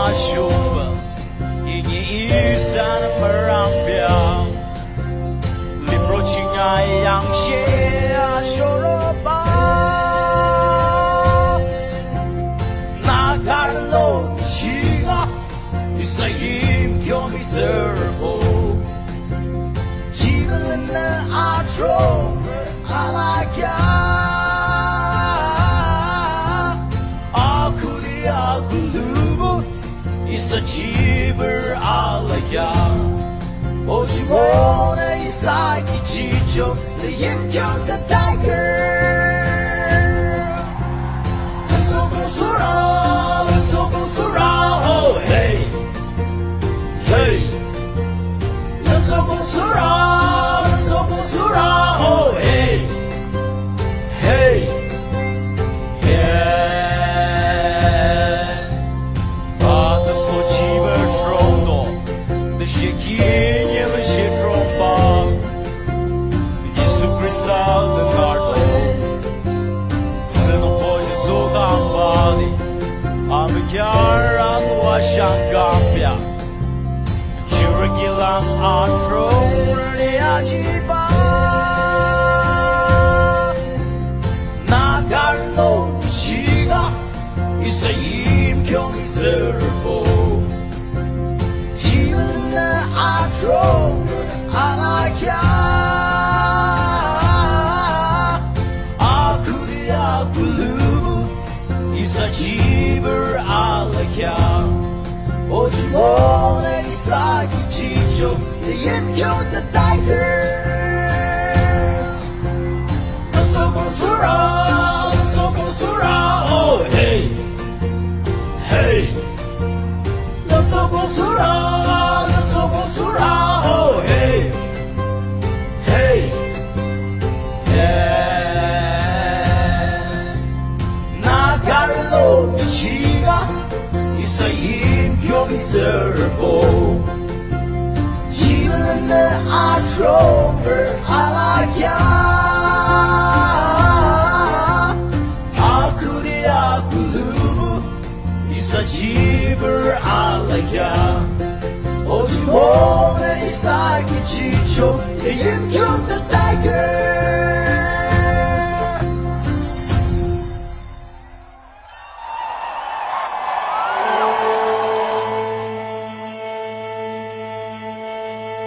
마쇼바 이니 이산 마람비아 리프로칭아 양시아 쇼로바 나가로 시가 있어 임경이 들고 지금은 아트로를 알아야 있어 집을 알아야 오지 못해 이 사기 지쳐 내 Yimkhiung the tiger 연속봉수라 oh hey hey 연속봉수라 oh hey hey Yimkhiung she tromba Jesus Christa the garden Sino pode jogar vale Amgyara no ashangapia Juragilan atro le ajiba Nagarlo shiga is a Yimkhiung zerbo 알아야 아쿠리 아쿠루무 이사 집을 알아야 오지 못해 이 사기 지쳐 내 Yimkhiung the tiger 연속봉수라 oh hey hey 연속봉수라 oh hey hey yeah 나가로 미치가 있어 Yimkhiung 들고 지우는 내 아트로를 알아야 아쿠리 아쿠루무 있어 집을 알아야 오지 못해 이 사기 지쳐 Yimkhiung the tiger